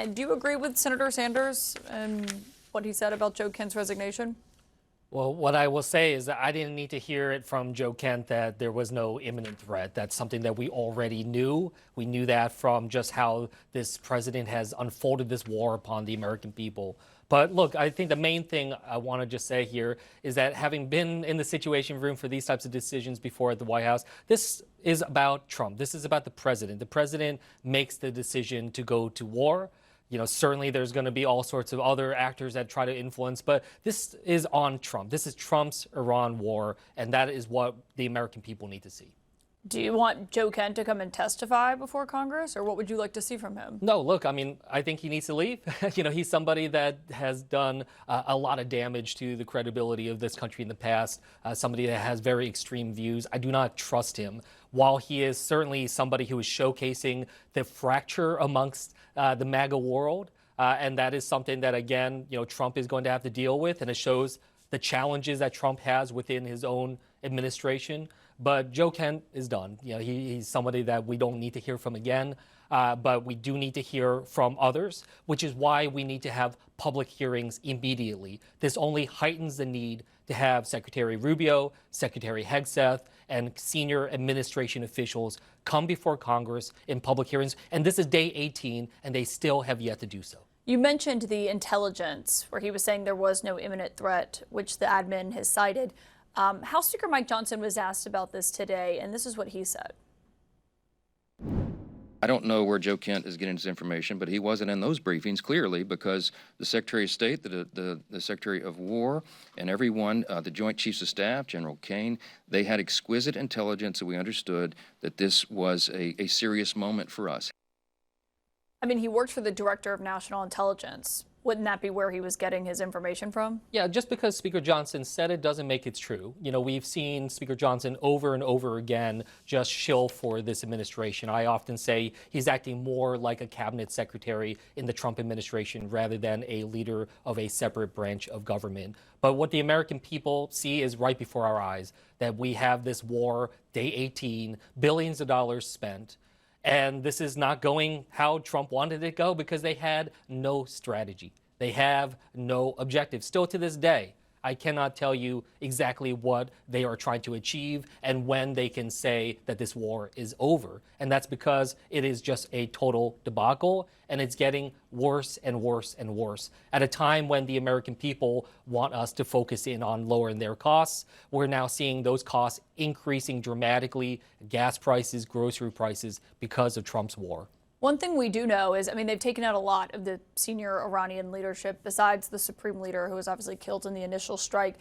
And do you agree with Senator Sanders and what he said about Joe Kent's resignation? Well, what I will say is that I didn't need to hear it from Joe Kent that there was no imminent threat. That's something that we already knew. We knew that from just how this president has unfolded this war upon the American people. But look, I think the main thing I want to just say here is that having been in the Situation Room for these types of decisions before at the White House, this is about Trump. This is about the president. The president makes the decision to go to war. You know, certainly there's going to be all sorts of other actors that try to influence, but this is on Trump. This is Trump's Iran war, and that is what the American people need to see. Do you want Joe Kent to come and testify before Congress, or what would you like to see from him? No, look, I mean, I think he needs to leave. You know, he's somebody that has done a lot of damage to the credibility of this country in the past, somebody that has very extreme views. I do not trust him. While he is certainly somebody who is showcasing the fracture amongst the MAGA world, and that is something that, again, you know, Trump is going to have to deal with, and it shows the challenges that Trump has within his own administration. But Joe Kent is done. You know, he's somebody that we don't need to hear from again, but we do need to hear from others, which is why we need to have public hearings immediately. This only heightens the need to have Secretary Rubio, Secretary Hegseth, and senior administration officials come before Congress in public hearings. And this is day 18, and they still have yet to do so. You mentioned the intelligence, where he was saying there was no imminent threat, which the admin has cited. House Speaker Mike Johnson was asked about this today, and this is what he said. I don't know where Joe Kent is getting his information, but he wasn't in those briefings clearly, because the Secretary of State, the Secretary of War, and everyone, the Joint Chiefs of Staff, General Kane, they had exquisite intelligence, and we understood that this was a serious moment for us. I mean, he worked for the Director of National Intelligence. Wouldn't that be where he was getting his information from? Yeah, just because Speaker Johnson said it doesn't make it true. You know, we've seen Speaker Johnson over and over again just shill for this administration. I often say he's acting more like a cabinet secretary in the Trump administration rather than a leader of a separate branch of government. But what the American people see is right before our eyes, that we have this war, day 18, billions of dollars spent. And this is not going how Trump wanted it to go because they had no strategy. They have no objective. Still to this day, I cannot tell you exactly what they are trying to achieve and when they can say that this war is over. And that's because it is just a total debacle, and it's getting worse and worse and worse. At a time when the American people want us to focus in on lowering their costs, we're now seeing those costs increasing dramatically, gas prices, grocery prices, because of Trump's war. One thing we do know is, I mean, they've taken out a lot of the senior Iranian leadership, besides the supreme leader, who was obviously killed in the initial strike.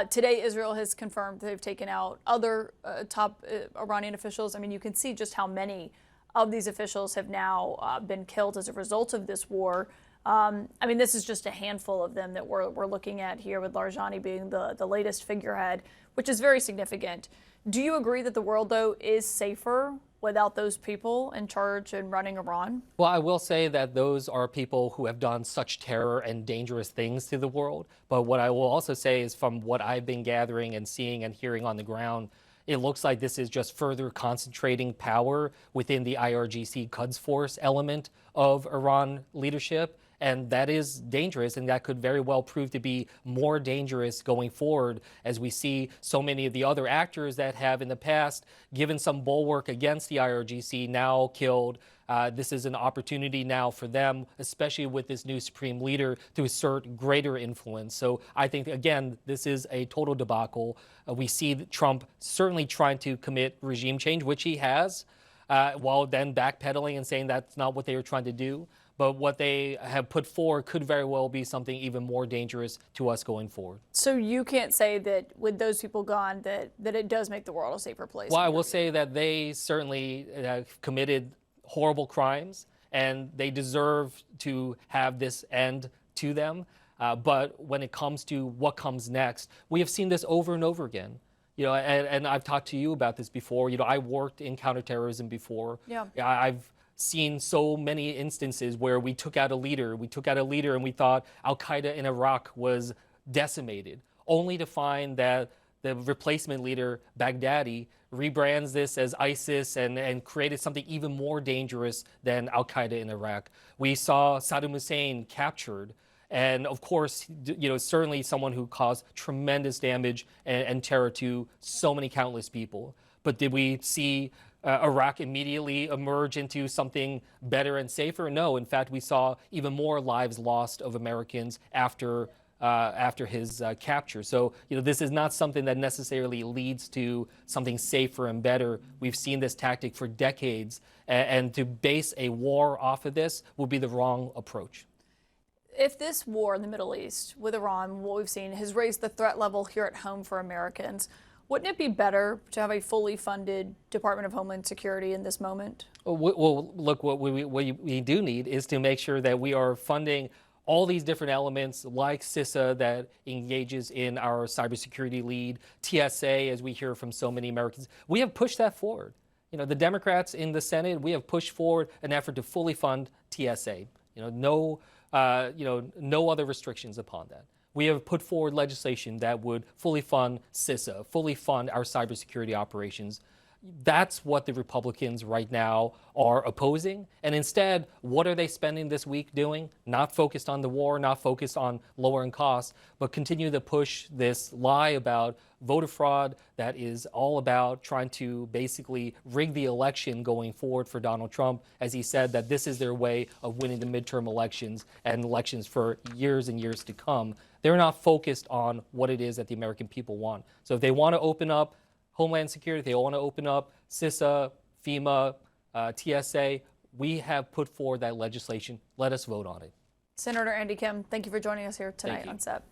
Today, Israel has confirmed they've taken out other top Iranian officials. I mean, you can see just how many of these officials have now been killed as a result of this war. I mean, this is just a handful of them that we're looking at here, with Larijani being the latest figurehead, which is very significant. Do you agree that the world, though, is safer without those people in charge and running Iran? Well, I will say that those are people who have done such terror and dangerous things to the world. But what I will also say is, from what I've been gathering and seeing and hearing on the ground, it looks like this is just further concentrating power within the IRGC Quds Force element of Iran leadership. And that is dangerous, and that could very well prove to be more dangerous going forward, as we see so many of the other actors that have in the past given some bulwark against the IRGC now killed. This is an opportunity now for them, especially with this new supreme leader, to assert greater influence. So I think, again, this is a total debacle. We see Trump certainly trying to commit regime change, which he has, while then backpedaling and saying that's not what they were trying to do. But what they have put forward could very well be something even more dangerous to us going forward. So you can't say that with those people gone that it does make the world a safer place? Well, I will say that they certainly have committed horrible crimes, and they deserve to have this end to them. But when it comes to what comes next, we have seen this over and over again. You know, and I've talked to you about this before. You know, I worked in counterterrorism before. Yeah. I've seen so many instances where we took out a leader, and we thought Al-Qaeda in Iraq was decimated, only to find that the replacement leader, Baghdadi, rebrands this as ISIS and created something even more dangerous than Al-Qaeda in Iraq. We saw Saddam Hussein captured. And of course, certainly someone who caused tremendous damage and terror to so many countless people. But did we see Iraq immediately emerge into something better and safer? No. In fact, we saw even more lives lost of Americans after his capture. So, this is not something that necessarily leads to something safer and better. We've seen this tactic for decades, and to base a war off of this will be the wrong approach. If this war in the Middle East with Iran, what we've seen, has raised the threat level here at home for Americans, wouldn't it be better to have a fully funded Department of Homeland Security in this moment? Well, look, what we do need is to make sure that we are funding all these different elements like CISA that engages in our cybersecurity lead, TSA, as we hear from so many Americans. We have pushed that forward. The Democrats in the Senate, we have pushed forward an effort to fully fund TSA. No other restrictions upon that. We have put forward legislation that would fully fund CISA, fully fund our cybersecurity operations. That's what the Republicans right now are opposing. And instead, what are they spending this week doing? Not focused on the war, not focused on lowering costs, but continue to push this lie about voter fraud that is all about trying to basically rig the election going forward for Donald Trump, as he said that this is their way of winning the midterm elections and elections for years and years to come. They're not focused on what it is that the American people want. So if they want to open up Homeland Security, they want to open up CISA, FEMA, TSA. We have put forward that legislation. Let us vote on it. Senator Andy Kim, thank you for joining us here tonight on SET.